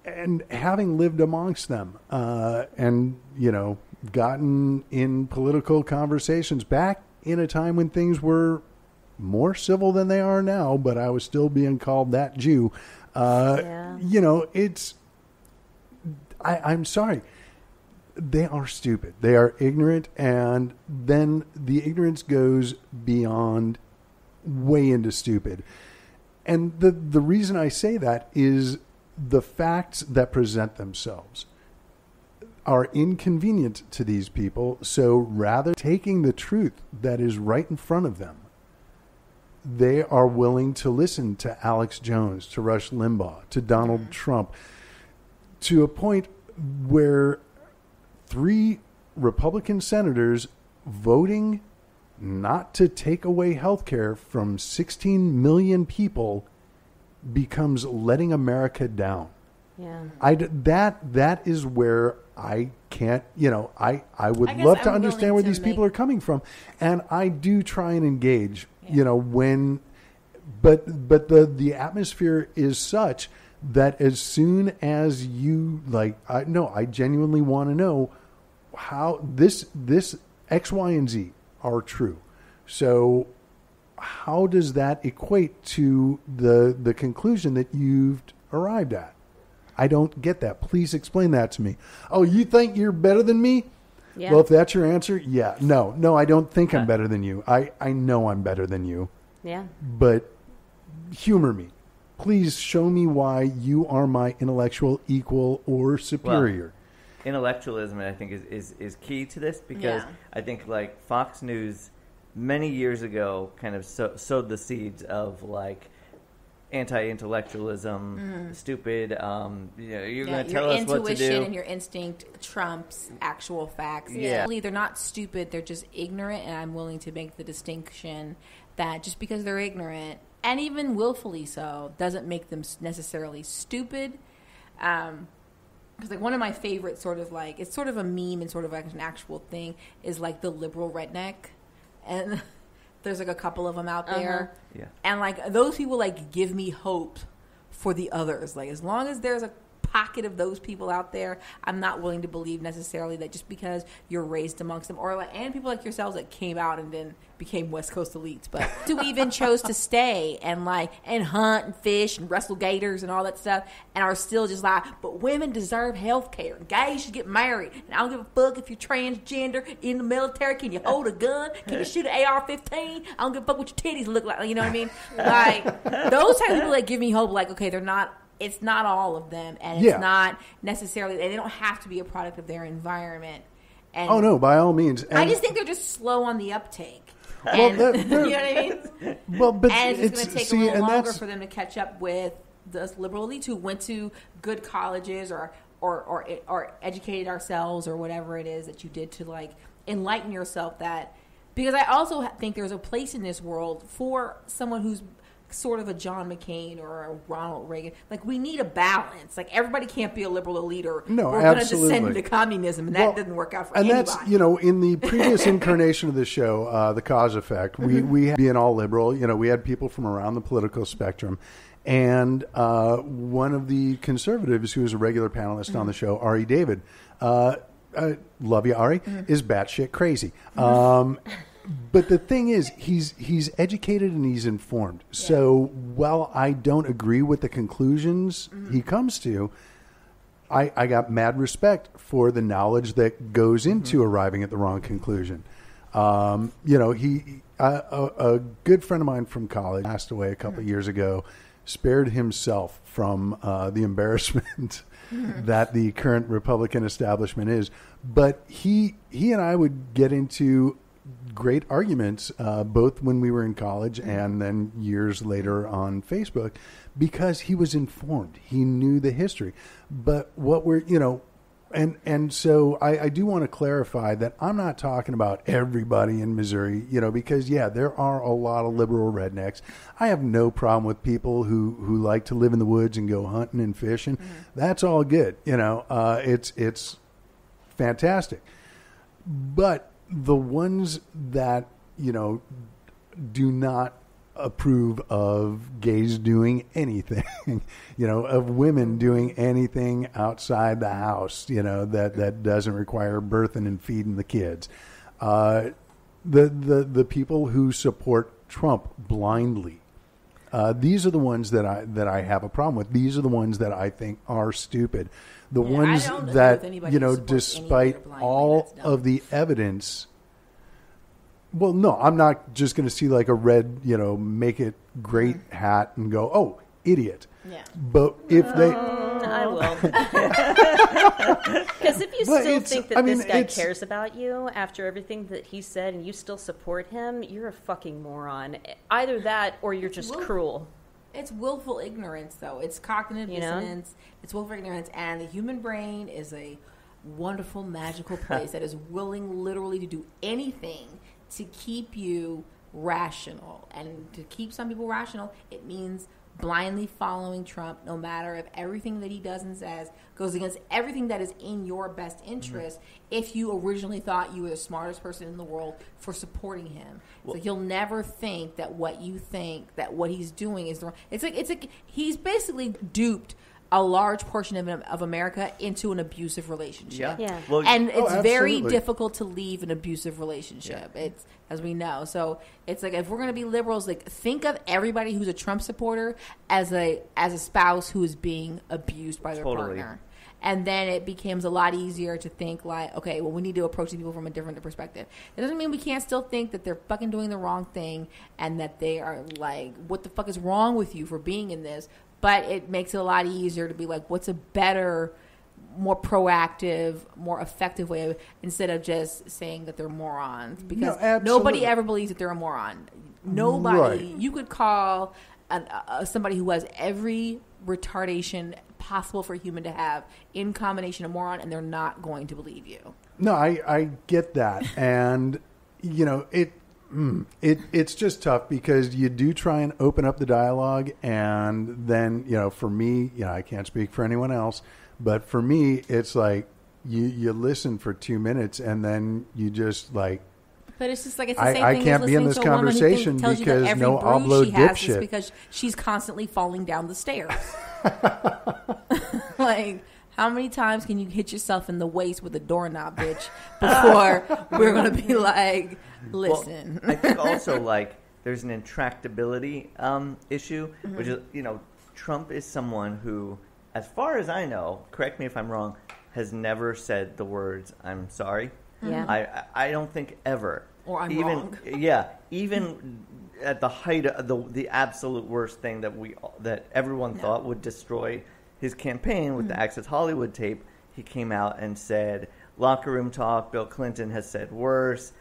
and having lived amongst them, and, gotten in political conversations back in a time when things were more civil than they are now, but I was still being called that Jew. I'm sorry. They are stupid. They are ignorant. And then the ignorance goes beyond way into stupid. And the reason I say that is the facts that present themselves are inconvenient to these people. So rather taking the truth that is right in front of them, they are willing to listen to Alex Jones, to Rush Limbaugh, to Donald Trump, to a point where 3 Republican senators voting not to take away health care from 16 million people becomes letting America down. Yeah. That is where I can't, I would love to understand where these people are coming from. And I do try and engage, when, but the atmosphere is such that as soon as you I genuinely want to know how this X, Y, and Z are true. So how does that equate to the conclusion that you've arrived at? I don't get that. Please explain that to me. Oh, you think you're better than me? Yeah. Well, if that's your answer, yeah. No, I don't think I'm better than you. I know I'm better than you. Yeah. But humor me. Please show me why you are my intellectual equal or superior. Well, intellectualism, I think, is key to this because I think Fox News many years ago kind of sowed the seeds of anti-intellectualism, stupid. You're going to tell us what to do. Your intuition and your instinct trumps actual facts. Yeah. They're not stupid. They're just ignorant, and I'm willing to make the distinction that just because they're ignorant, and even willfully so, doesn't make them necessarily stupid. Because one of my favorite it's sort of a meme and sort of an actual thing is the liberal redneck, and there's a couple of them out there. Yeah. And those people give me hope for the others. As long as there's a pocket of those people out there, I'm not willing to believe necessarily that just because you're raised amongst them and people like yourselves that came out and then became West Coast elites, but who even chose to stay and hunt and fish and wrestle gators and all that stuff and are still just but women deserve health care and guys should get married and I don't give a fuck if you're transgender in the military. Can you hold a gun? Can you shoot an AR-15? I don't give a fuck what your titties look like. You know what I mean? Those type of people that give me hope, okay, they're not. It's not all of them, and it's not necessarily. They don't have to be a product of their environment. And oh no, by all means. And I just think they're just slow on the uptake. And, you know what I mean? Well, but and it's going to take a little longer for them to catch up with the liberal elites who went to good colleges or educated ourselves or whatever it is that you did to enlighten yourself. Because I also think there's a place in this world for someone who's sort of a John McCain or a Ronald Reagan. We need a balance. Everybody can't be a liberal elite or we're going to descend into communism, and that doesn't work out for anybody. And that's, in the previous incarnation of the show, The Cause Effect, we had, being all liberal, we had people from around the political spectrum. And one of the conservatives who was a regular panelist on the show, Ari David, love you, Ari, is batshit crazy. But the thing is, he's educated and he's informed. Yeah. So while I don't agree with the conclusions he comes to, I got mad respect for the knowledge that goes into arriving at the wrong conclusion. A good friend of mine from college passed away a couple of years ago, spared himself from the embarrassment that the current Republican establishment is. But he and I would get into great arguments, both when we were in college and then years later on Facebook, because he was informed. He knew the history. But what we're, and so I do want to clarify that I'm not talking about everybody in Missouri, because, there are a lot of liberal rednecks. I have no problem with people who like to live in the woods and go hunting and fishing. That's all good. It's fantastic. But the ones that, do not approve of gays doing anything, of women doing anything outside the house, that doesn't require birthing and feeding the kids. The people who support Trump blindly, these are the ones that I have a problem with. These are the ones that I think are stupid. The ones that, despite all of the evidence. Well, no, I'm not just going to see like a red, make it great hat and go, oh, idiot. Yeah. But if they... I will. Because if you still think that this guy cares about you after everything that he said and you still support him, you're a fucking moron. Either that or you're just cruel. It's willful ignorance, though. It's cognitive dissonance. It's willful ignorance. And the human brain is a wonderful, magical place that is willing literally to do anything to keep you rational. And to keep some people rational, it means blindly following Trump, no matter if everything that he does and says goes against everything that is in your best interest, if you originally thought you were the smartest person in the world for supporting him. So he'll never think that what you think, that what he's doing is the wrong. It's like he's basically duped a large portion of America into an abusive relationship. Yeah. Well, and it's very difficult to leave an abusive relationship. Yeah. It's, as we know. So it's like, if we're going to be liberals, like, think of everybody who's a Trump supporter as a spouse who is being abused by their partner. And then it becomes a lot easier to think like, okay, well, we need to approach these people from a different perspective. It doesn't mean we can't still think that they're fucking doing the wrong thing and that they are like, what the fuck is wrong with you for being in this? But it makes it a lot easier to be like, what's a better, more proactive, more effective way of, instead of just saying that they're morons. Because nobody ever believes that they're a moron. Nobody. Right. You could call somebody who has every retardation possible for a human to have in combination a moron, and they're not going to believe you. No, I get that. And, it's just tough because you do try and open up the dialogue, and then, for me, I can't speak for anyone else, but for me, it's like you listen for 2 minutes and then you just like. But it's just like it's the same thing. I can't be in this conversation because no oblo dipshit. Because she's constantly falling down the stairs. Like, how many times can you hit yourself in the waist with a doorknob, bitch, before we're going to be like, listen. Well, I think also, like, there's an intractability issue, which is, Trump is someone who, as far as I know, correct me if I'm wrong, has never said the words, I'm sorry. Yeah. I don't think ever. Or I'm wrong. Yeah. Even at the height of the absolute worst thing that everyone thought would destroy his campaign with the Access Hollywood tape, he came out and said, locker room talk, Bill Clinton has said worse.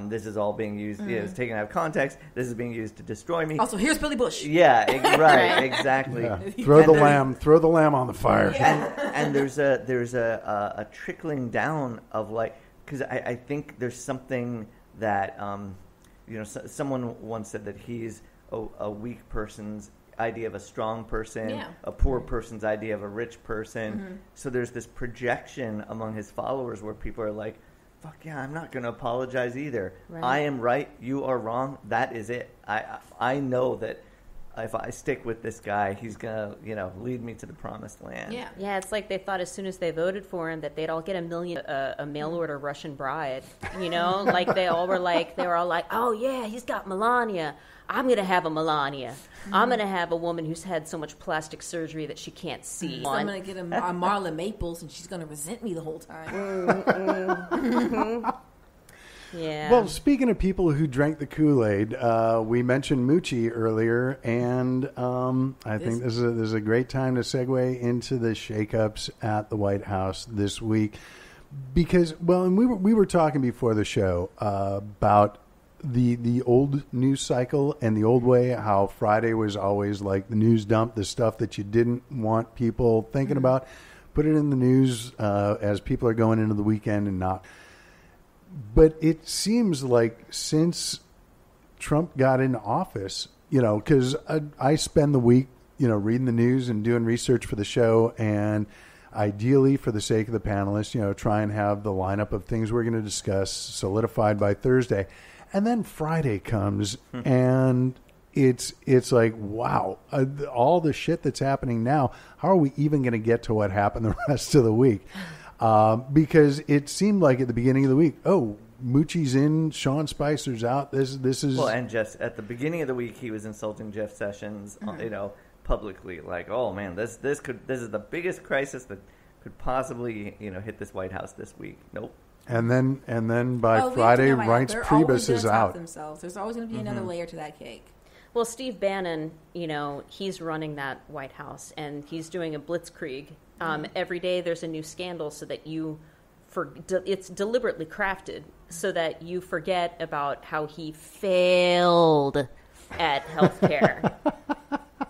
This is all being used, it's taken out of context. This is being used to destroy me. Also, here's Billy Bush. Yeah, right, exactly. Yeah. Throw the lamb on the fire. Yeah. And there's a trickling down of like, because I think there's something that, someone once said that he's a weak person's idea of a strong person, a poor person's idea of a rich person. So there's this projection among his followers where people are like, fuck yeah, I'm not going to apologize either. Right. I am right, you are wrong, that is it. I know that if I stick with this guy, he's going to, lead me to the promised land. Yeah. Yeah, it's like they thought as soon as they voted for him that they'd all get a mail order Russian bride. Like they were all like, oh yeah, he's got Melania. I'm going to have a Melania. I'm going to have a woman who's had so much plastic surgery that she can't see. So I'm going to get a Marla Maples, and she's going to resent me the whole time. Yeah. Well, speaking of people who drank the Kool-Aid, we mentioned Moochie earlier, and I think this is a great time to segue into the shakeups at the White House this week, because and we were talking before the show about the old news cycle and the old way, how Friday was always like the news dump, the stuff that you didn't want people thinking about, put it in the news as people are going into the weekend and not. But it seems like since Trump got into office, because I spend the week, reading the news and doing research for the show, and ideally for the sake of the panelists, try and have the lineup of things we're going to discuss solidified by Thursday. And then Friday comes, and it's like, wow, all the shit that's happening now, how are we even going to get to what happened the rest of the week? Because it seemed like at the beginning of the week, Moochie's in, Sean Spicer's out. This is... Well, and Jeff, at the beginning of the week, he was insulting Jeff Sessions, publicly. Like, oh, man, this is the biggest crisis that could possibly, hit this White House this week. Nope. And then by Friday, Reince Priebus is out. Themselves. There's always going to be another layer to that cake. Well, Steve Bannon, he's running that White House, and he's doing a blitzkrieg. Every day there's a new scandal so that it's deliberately crafted so that you forget about how he failed at healthcare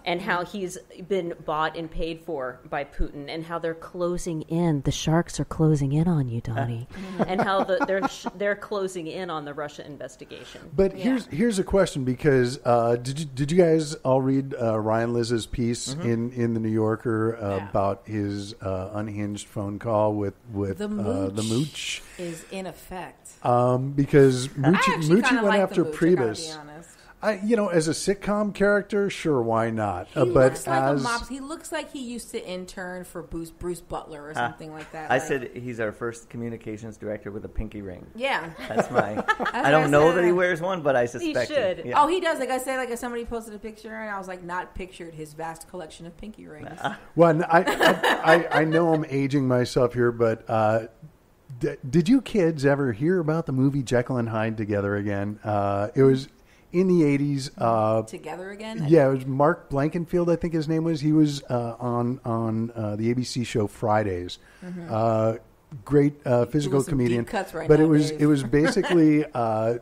and how he's been bought and paid for by Putin and how they're closing in. The sharks are closing in on you, Donnie, and how they're closing in on the Russia investigation. But here's a question, because did you guys all read Ryan Liz's piece in the New Yorker about his unhinged phone call with the Mooch is in effect because Moochie went after Priebus. As a sitcom character, sure, why not? He looks like he used to intern for Bruce Butler or something like that. I said he's our first communications director with a pinky ring. Yeah, that's I don't know that he wears one, but I suspect he should. Yeah. Oh, he does. Like I said, if somebody posted a picture and I was like, not pictured his vast collection of pinky rings. Well, I know I'm aging myself here, but did you kids ever hear about the movie Jekyll and Hyde Together Again? It was in the 80s. Together Again? Yeah, it was Mark Blankenfield, I think his name was. He was on the ABC show Fridays. Great physical comedian. But it was basically Dr.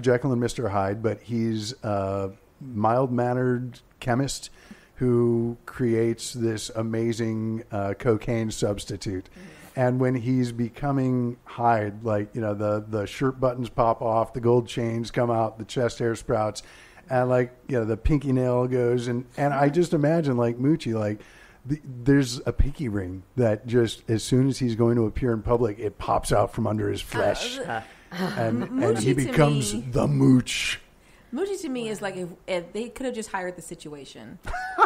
Jekyll and Mr. Hyde, but he's a mild-mannered chemist who creates this amazing cocaine substitute. And when he's becoming Hyde, the shirt buttons pop off, the gold chains come out, the chest hair sprouts, and the pinky nail goes. And I just imagine Moochie, there's a pinky ring that just as soon as he's going to appear in public, it pops out from under his flesh. And he becomes the Mooch. Moochie to me is like if they could have just hired the Situation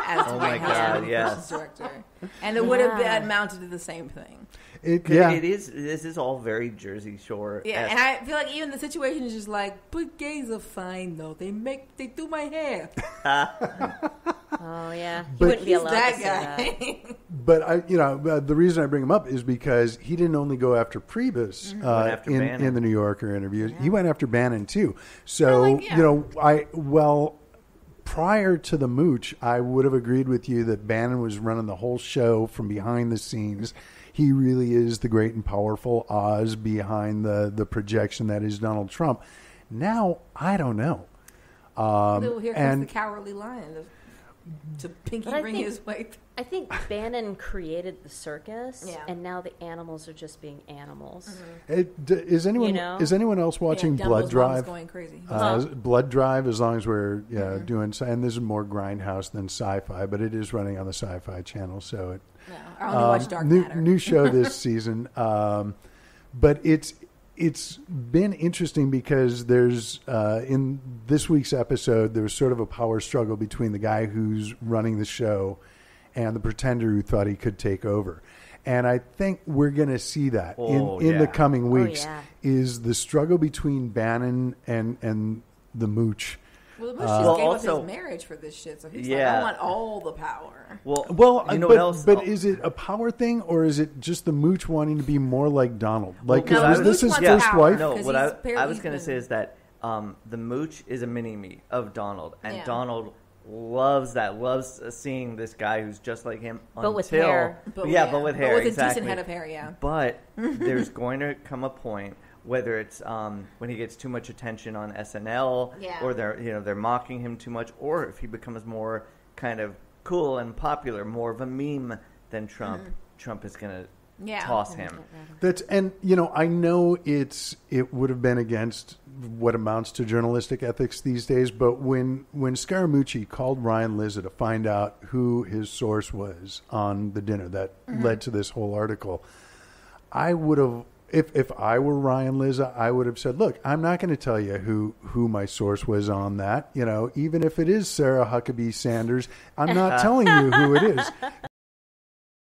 as the White House director, and it would have amounted to the same thing. This is all very Jersey Shore. Yeah, and I feel like even the Situation is just but gays are fine though. They do my hair. Oh yeah, but wouldn't be allowed that to say guy. That. But the reason I bring him up is because he didn't only go after Priebus in the New Yorker interview. Yeah. He went after Bannon too. So prior to the Mooch, I would have agreed with you that Bannon was running the whole show from behind the scenes. He really is the great and powerful Oz behind the projection that is Donald Trump. Now, I don't know. Here comes the cowardly lion to pinky ring his way. I think Bannon created the circus, and now the animals are just being animals. Is anyone else watching Blood Drive? Going crazy. Blood Drive, as long as we're doing, and this is more Grindhouse than Sci-Fi, but it is running on the Sci-Fi channel, so I only watch Dark Matter. New show this season, but it's been interesting because there's in this week's episode there's sort of a power struggle between the guy who's running the show and the pretender who thought he could take over. And I think we're going to see that in the coming weeks is the struggle between Bannon and the Mooch. Well, the Mooch just gave up his marriage for this shit, so he's I want all the power. Well, you know what else? But is it a power thing, or is it just the Mooch wanting to be more like Donald? Was this his first wife? No, what I was going to say is that the Mooch is a mini-me of Donald, and Donald loves seeing this guy who's just like him. But with hair. But with hair, but with a exactly. decent head of hair, But there's going to come a point, whether it's when he gets too much attention on SNL, or they're mocking him too much, or if he becomes more kind of cool and popular, more of a meme than Trump. Trump is going to toss him. I know it would have been against what amounts to journalistic ethics these days, but when Scaramucci called Ryan Lizza to find out who his source was on the dinner that led to this whole article, I would have If I were Ryan Liz, I would have said, look, I'm not going to tell you who my source was on that. Even if it is Sarah Huckabee Sanders, I'm not telling you who it is,